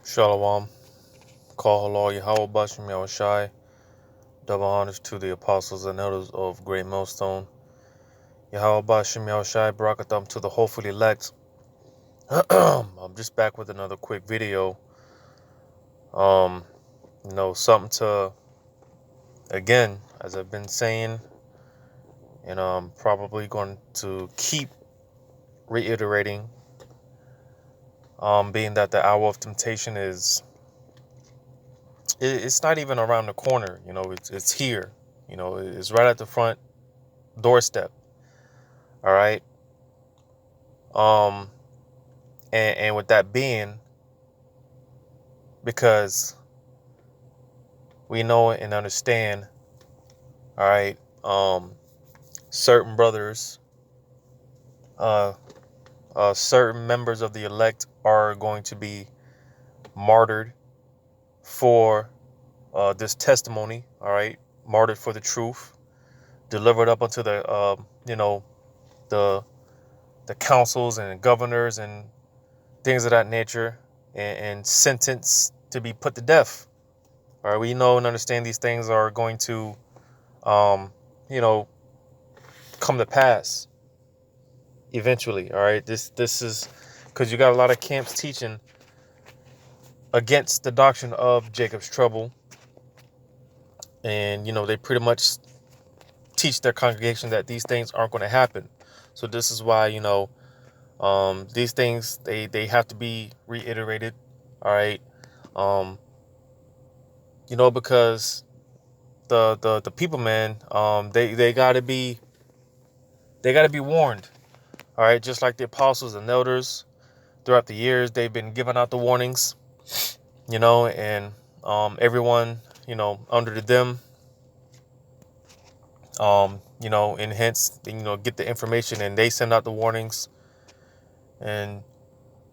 Shalom, call halal Yahweh Bashim Yahushai, double honors to the apostles and elders of Great Millstone. Yahweh Bashim Yahushai, Barakatham to the hopefully elect. I'm just back with another quick video. Um, something to, again, as I've been saying, and I'm probably going to keep reiterating, being that the hour of temptation it's not even around the corner, it's here, it's right at the front doorstep. All right. Um, and with that being, because we know and understand, all right, certain brothers, uh, certain members of the elect are going to be martyred for this testimony. All right, martyred for the truth, delivered up unto the the councils and governors and things of that nature, and sentenced to be put to death. All right, we know and understand these things are going to, um, you know, come to pass eventually. All right, this is because you got a lot of camps teaching against the doctrine of Jacob's trouble, and they pretty much teach their congregation that these things aren't going to happen. So this is why these things they have to be reiterated. All right, um, because the people, man, they gotta be warned. All right, just like the apostles and elders throughout the years, they've been giving out the warnings, and everyone, under them, and hence, get the information and they send out the warnings, and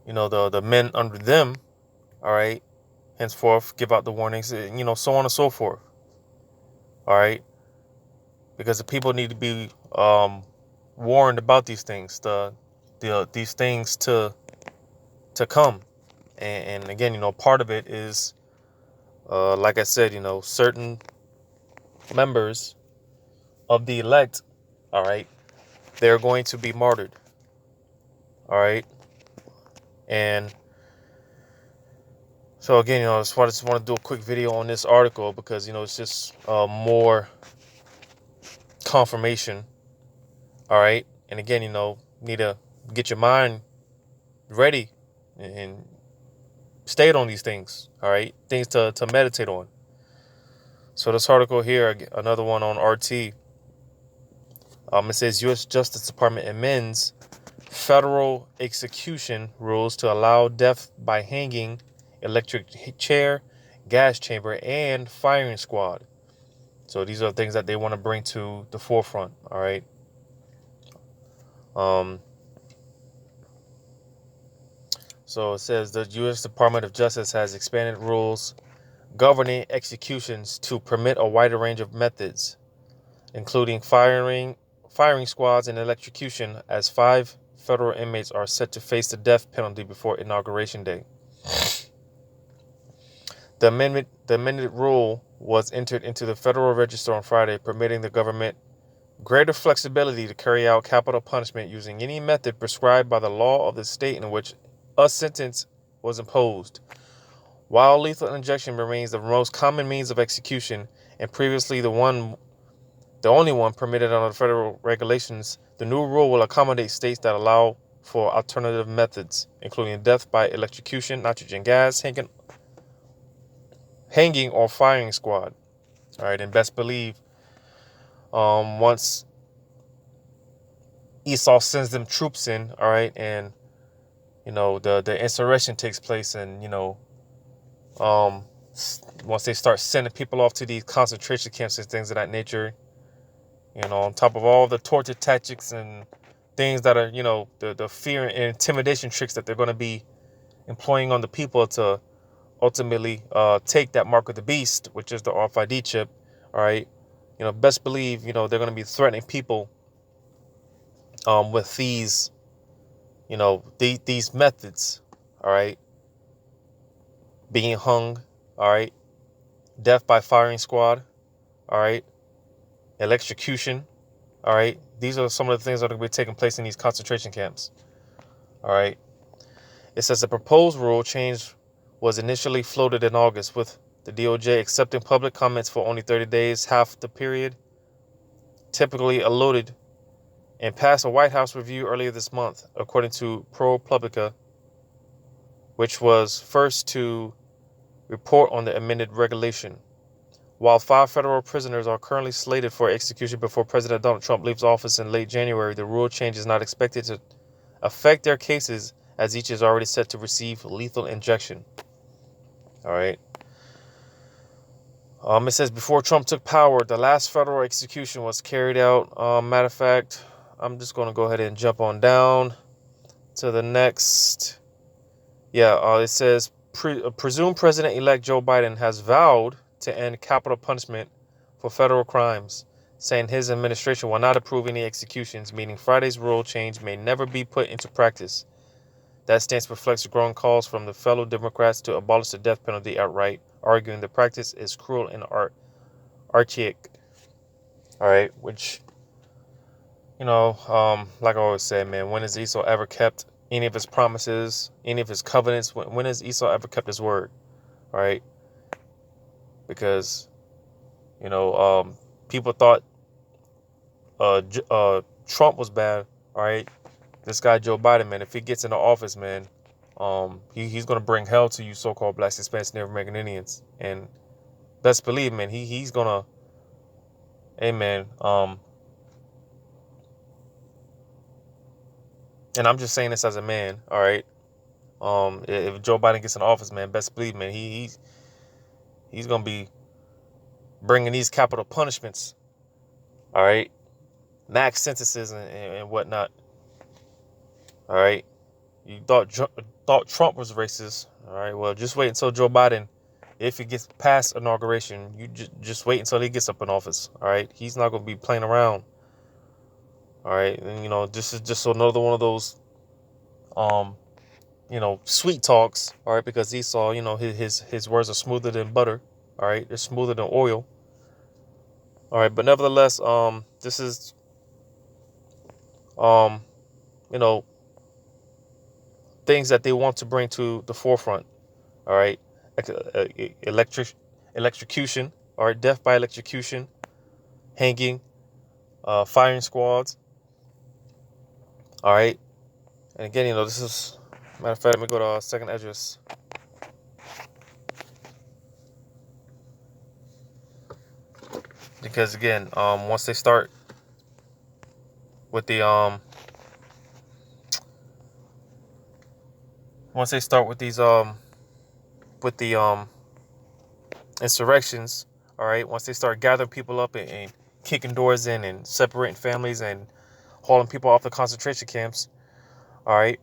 the men under them, all right, henceforth give out the warnings, so on and so forth. All right, because the people need to be warned about these things, these things to come. And again, part of it is, like I said, certain members of the elect, all right, they're going to be martyred. All right. And so again, I just want to do a quick video on this article because, it's just more confirmation. All right. And again, need to get your mind ready and stay on these things. All right. Things to meditate on. So this article here, another one on RT. It says U.S. Justice Department amends federal execution rules to allow death by hanging, electric chair, gas chamber, and firing squad. So these are things that they want to bring to the forefront. All right. So it says the U.S. Department of Justice has expanded rules governing executions to permit a wider range of methods, including firing squads and electrocution, as 5 federal inmates are set to face the death penalty before Inauguration Day. The amended rule was entered into the Federal Register on Friday, permitting the government greater flexibility to carry out capital punishment using any method prescribed by the law of the state in which a sentence was imposed. While lethal injection remains the most common means of execution and previously the only one permitted under federal regulations, the new rule will accommodate states that allow for alternative methods, including death by electrocution, nitrogen gas, hanging or firing squad. All right, and best believe, once Esau sends them troops in, all right, and the insurrection takes place, and once they start sending people off to these concentration camps and things of that nature, on top of all the torture tactics and things that are, the fear and intimidation tricks that they're going to be employing on the people to ultimately take that mark of the beast, which is the RFID chip. All right. Best believe, they're going to be threatening people with these, these methods. All right. being hung, all right, death by firing squad, all right, electrocution, all right. These are some of the things that are going to be taking place in these concentration camps, all right. It says the proposed rule change was initially floated in August, with the DOJ accepting public comments for only 30 days, half the period typically allotted, and passed a White House review earlier this month, according to ProPublica, which was first to report on the amended regulation. While 5 federal prisoners are currently slated for execution before President Donald Trump leaves office in late January, the rule change is not expected to affect their cases, as each is already set to receive lethal injection. All right. It says before Trump took power, the last federal execution was carried out. Matter of fact, I'm just going to go ahead and jump on down to the next. It says presumed President-elect Joe Biden has vowed to end capital punishment for federal crimes, saying his administration will not approve any executions, meaning Friday's rule change may never be put into practice. That stance reflects growing calls from the fellow Democrats to abolish the death penalty outright, arguing the practice is cruel and archaic. All right, which, like I always say, man, when has Esau ever kept any of his promises, any of his covenants? When has Esau ever kept his word? All right, because people thought Trump was bad. All right, this guy Joe Biden, man, if he gets into office, man, he's gonna bring hell to you, so-called Blacks, Hispanics, Native American Indians, and best believe, man, he's gonna, hey, man, and I'm just saying this as a man, all right. If Joe Biden gets in office, man, best believe, man, he's gonna be bringing these capital punishments, all right, max sentences and whatnot, all right. You thought Trump was racist, all right. Well, just wait until Joe Biden, if he gets past inauguration, you just wait until he gets up in office, all right. He's not gonna be playing around, all right. And this is just another one of those sweet talks, all right, because Esau, his words are smoother than butter, all right, they're smoother than oil, all right, but nevertheless, this is, things that they want to bring to the forefront, all right, electrocution, all right, death by electrocution, hanging, firing squads, all right, and again, this is, matter of fact, let me go to second address. Because again, once they start with the insurrections, all right, once they start gathering people up and kicking doors in and separating families and hauling people off the concentration camps, all right,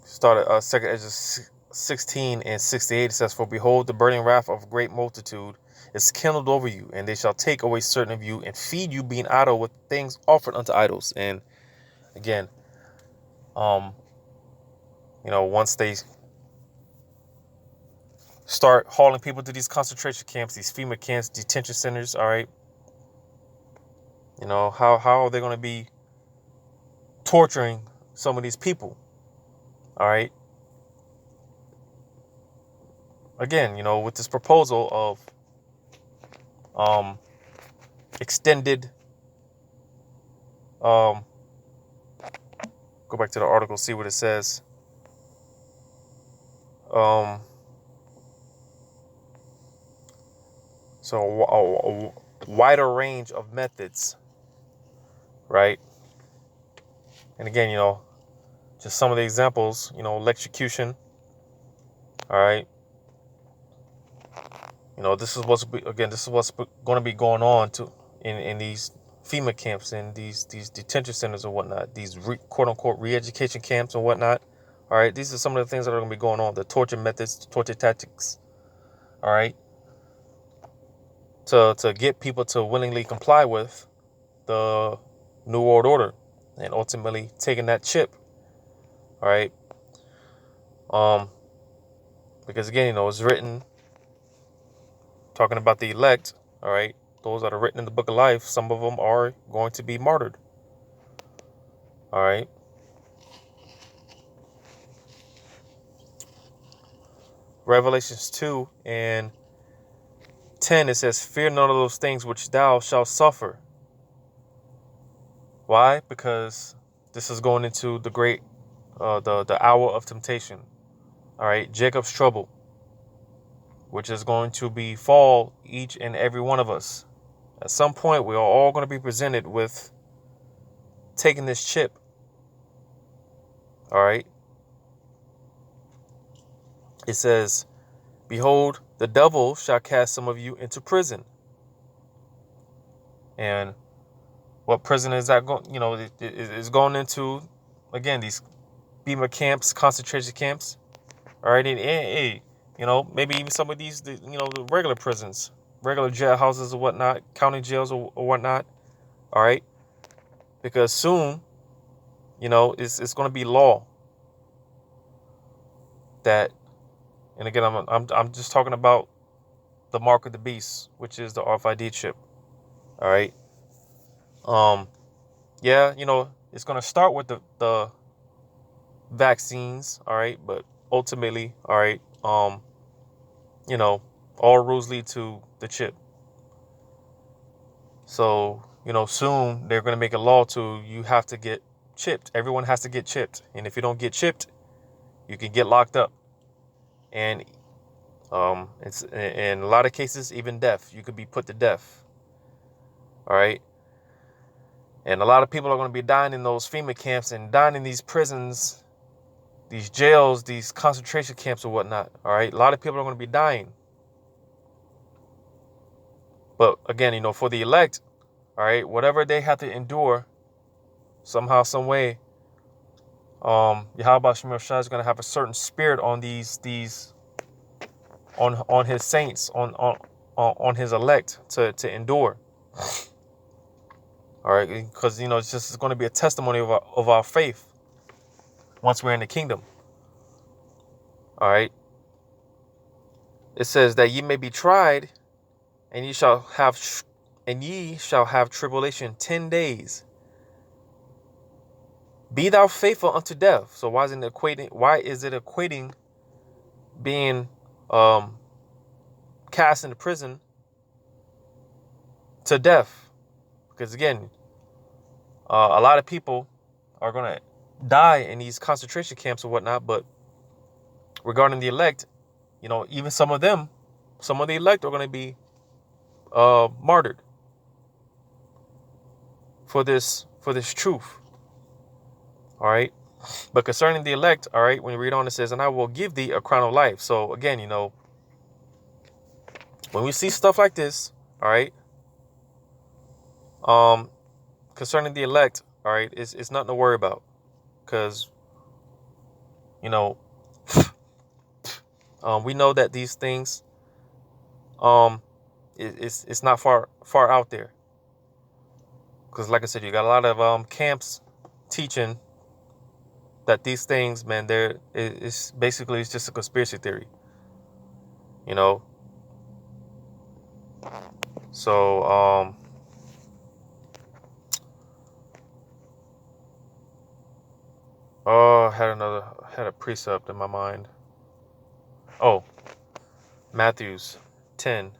start at second edges 16 and 68. It says, for behold, the burning wrath of a great multitude is kindled over you, and they shall take away certain of you and feed you, being idle with things offered unto idols. And again, once they start hauling people to these concentration camps, these FEMA camps, detention centers, all right, how are they going to be torturing some of these people, all right? Again, with this proposal of extended, go back to the article, see what it says. So a wider range of methods, right? And again, just some of the examples, electrocution, all right. This is what's going to be going on in these FEMA camps and these detention centers and whatnot, these quote unquote re-education camps and whatnot. All right, these are some of the things that are going to be going on, the torture methods, the torture tactics, all right, to get people to willingly comply with the New World Order and ultimately taking that chip, all right, Um, because again, it's written talking about the elect. All right, those that are written in the book of life. Some of them are going to be martyred. All right. Revelations 2 and 10, it says, "Fear none of those things which thou shalt suffer." Why? Because this is going into the great, the hour of temptation. All right, Jacob's trouble, which is going to befall each and every one of us. At some point, we are all going to be presented with taking this chip. All right. It says, "Behold, the devil shall cast some of you into prison." And what prison is that going? Is going into, again, these FEMA camps, concentration camps. All right, and maybe even some of these, the regular prisons, regular jailhouses or whatnot, county jails or whatnot. All right, because soon, it's going to be law that, and again, I'm just talking about the mark of the beast, which is the RFID chip. All right. Yeah, it's going to start with the vaccines. All right, but ultimately, all right, all roads lead to the chip. So, soon they're going to make a law to, you have to get chipped. Everyone has to get chipped. And if you don't get chipped, you can get locked up. And it's in a lot of cases, even death. You could be put to death. All right. And a lot of people are going to be dying in those FEMA camps and dying in these prisons, these jails, these concentration camps or whatnot. All right. A lot of people are going to be dying. But again, for the elect, all right, whatever they have to endure, somehow, some way, Yahweh Shemir Shah is going to have a certain spirit on on his saints, on his elect to endure. All right, because it's going to be a testimony of our faith once we're in the kingdom. All right. It says that ye may be tried, and ye shall have tribulation 10 days. Be thou faithful unto death. So why is it equating being cast into prison to death? Because again, a lot of people are going to die in these concentration camps or whatnot. But regarding the elect, even some of the elect are going to be martyred for this truth. All right. But concerning the elect, all right, when you read on, it says, "And I will give thee a crown of life." So again, when we see stuff like this, all right, concerning the elect, all right, it's nothing to worry about, because we know that these things, it's not far out there, because like I said, you got a lot of camps teaching that these things, man, it's basically, it's just a conspiracy theory, so oh, I had a precept in my mind. Oh, Matthews 10.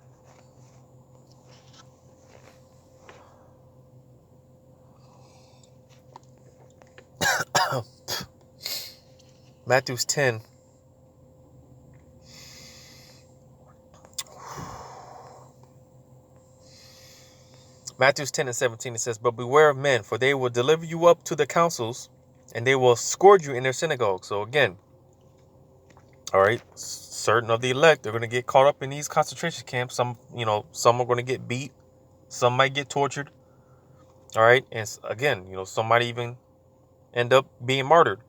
Matthews 10. Matthews 10 and 17, it says, "But beware of men, for they will deliver you up to the councils, and they will scourge you in their synagogues." So again, all right, certain of the elect, they're going to get caught up in these concentration camps. Some are going to get beat. Some might get tortured. All right. And again, some might even end up being martyred.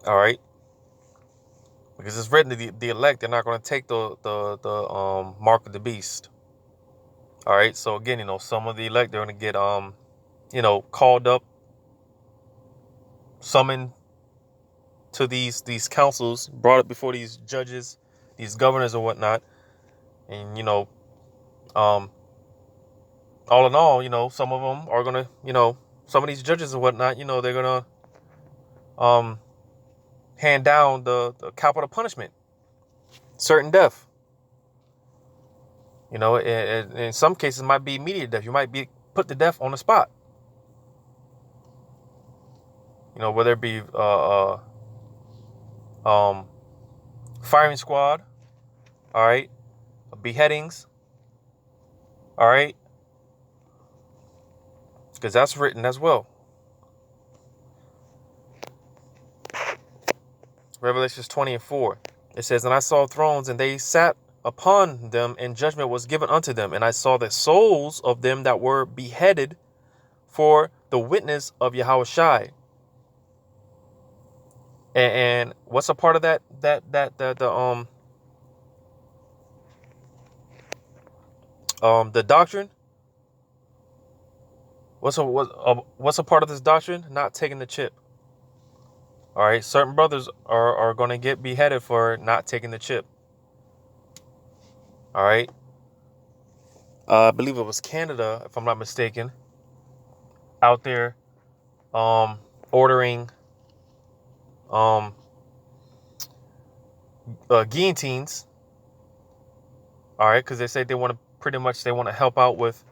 All right. Because it's written that the elect, they're not going to take the mark of the beast. All right. So again, some of the elect, they're going to get, called up, summoned to these councils, brought it before these judges, these governors or whatnot. And, all in all, some of them are going to, some of these judges and whatnot, they're going to hand down the capital punishment, certain death. In some cases, it might be immediate death. You might be put to death on the spot. Whether it be firing squad, all right, beheadings, all right, because that's written as well. Revelations 20:4. It says, "And I saw thrones, and they sat upon them, and judgment was given unto them. And I saw the souls of them that were beheaded for the witness of Yahushua." And what's a part of that? The doctrine. What's a part of this doctrine? Not taking the chip. All right, certain brothers are going to get beheaded for not taking the chip. All right. I believe it was Canada, if I'm not mistaken, out there ordering guillotines. All right, because they say they want to help out with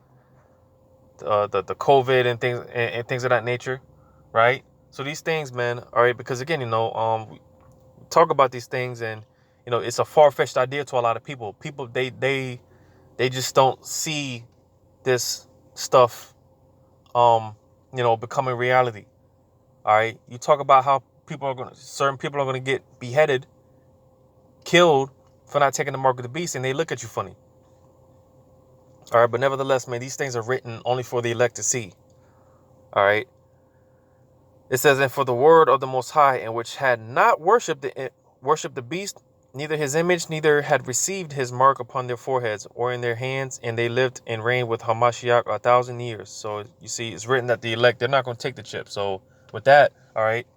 the COVID and things of that nature, right? So these things, man, all right, because again, we talk about these things, and it's a far-fetched idea to a lot of people. People they just don't see this stuff becoming reality. All right, you talk about how certain people are gonna get beheaded, killed for not taking the mark of the beast, and they look at you funny. All right, but nevertheless, man, these things are written only for the elect to see. All right. It says, "And for the word of the Most High, and which had not worshipped the beast, neither his image, neither had received his mark upon their foreheads or in their hands, and they lived and reigned with Hamashiach 1,000 years." So you see, it's written that the elect, they're not going to take the chip. So with that, all right,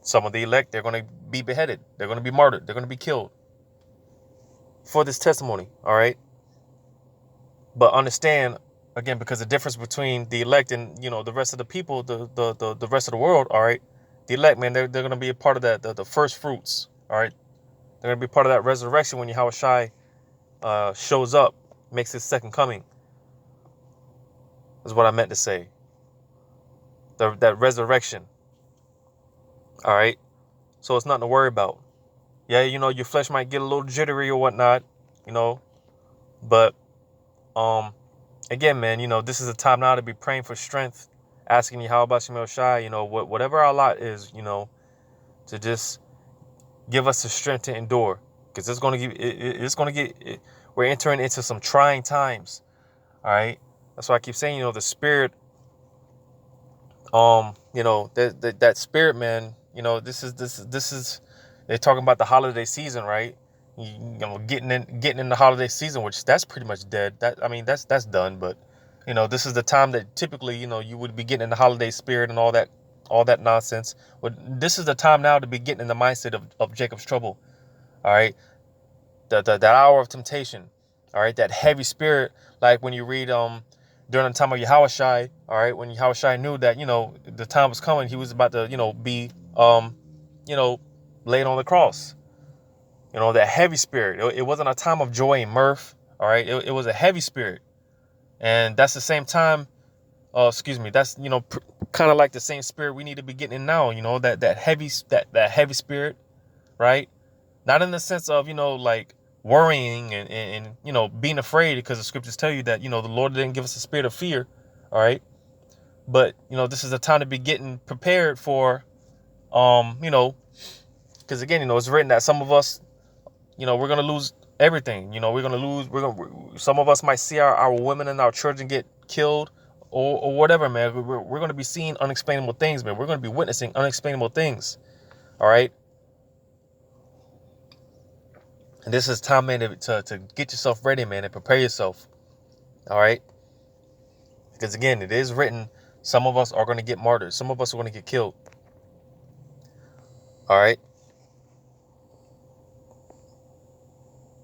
some of the elect, they're going to be beheaded. They're going to be martyred. They're going to be killed for this testimony. All right. But understand, again, because the difference between the elect and, the rest of the people, the rest of the world, all right, the elect, man, they're going to be a part of that, the first fruits, all right? They're going to be part of that resurrection when Yahushua shows up, makes his second coming, is what I meant to say. That resurrection, all right? So it's nothing to worry about. Yeah, your flesh might get a little jittery or whatnot, but again, man, this is a time now to be praying for strength, asking Yahweh Shemel Shai, whatever our lot is, to just give us the strength to endure, because we're entering into some trying times. All right. That's why I keep saying, the spirit, that spirit, man, this is, they're talking about the holiday season, right? Getting in the holiday season, which that's pretty much dead. That's done. But this is the time that typically you would be getting in the holiday spirit and all that nonsense. But this is the time now to be getting in the mindset of Jacob's trouble. All right, that hour of temptation. All right, that heavy spirit, like when you read during the time of Yahushua. All right, when Yahushua knew that the time was coming, he was about to be laid on the cross. That heavy spirit. It wasn't a time of joy and mirth. All right. It was a heavy spirit. And that's the same time. That's, kind of like the same spirit we need to be getting in now. That heavy spirit. Right. Not in the sense of, like worrying and being afraid, because the scriptures tell you that, the Lord didn't give us a spirit of fear. All right. But, this is a time to be getting prepared for, because again, it's written that some of us, we're going to lose everything. Some of us might see our women and our children get killed or whatever, man. We're going to be seeing unexplainable things, man. We're going to be witnessing unexplainable things. All right. And this is time, man, to get yourself ready, man, and prepare yourself. All right. Because again, it is written, some of us are going to get martyred. Some of us are going to get killed. All right.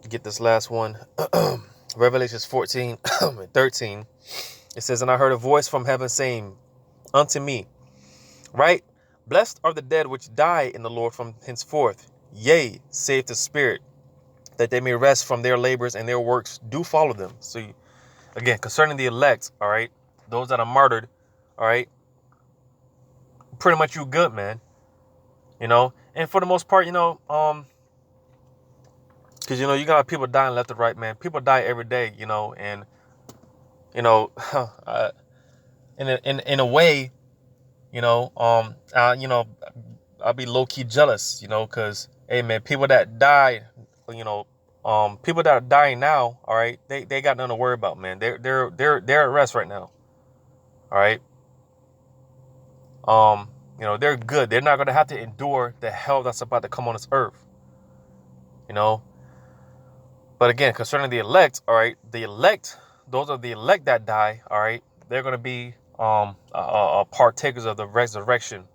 Get this last one. Revelations 14 and 13. It says, and I heard a voice from heaven saying unto me, right? Blessed are the dead which die in the Lord from henceforth. Yea, saith the Spirit, that they may rest from their labors and their works do follow them. So again, concerning the elect, all right, those that are martyred, all right, pretty much you good, man. And for the most part, because you got people dying left and right, man. People die every day, and you know, in a way, you know, um, uh, you know, I'll be low key jealous, because hey, man, people that die, you know, people that are dying now, all right, they got nothing to worry about, man. They're at rest right now, all right. They're good. They're not gonna have to endure the hell that's about to come on this earth, you know. But again, concerning the elect, all right, those are the elect that die, all right. They're gonna be partakers of the resurrection,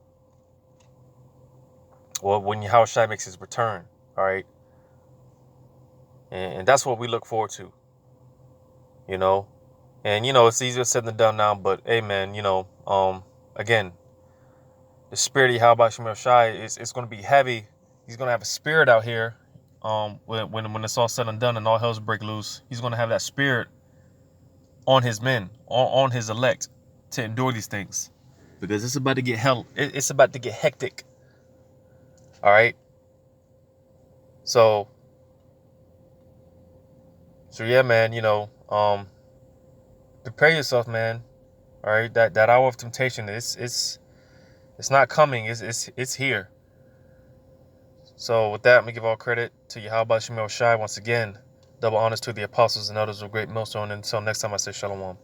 or when Yahushua makes his return, all right. And that's what we look forward to, you know. And it's easier said than done now, but hey, man, again, the spirit of Yahweh Shem Shai is it's going to be heavy. He's going to have a spirit out here. When it's all said and done and all hell's break loose, he's going to have that spirit on his men, on his elect, to endure these things, because it's about to get hell. It's about to get hectic. All right. So yeah, man. Prepare yourself, man. All right. That hour of temptation, it's not coming. It's here. So with that, let me give all credit to Yahweh Shem Shai once again. Double honors to the apostles and others of great millstone. Until next time, I say shalom.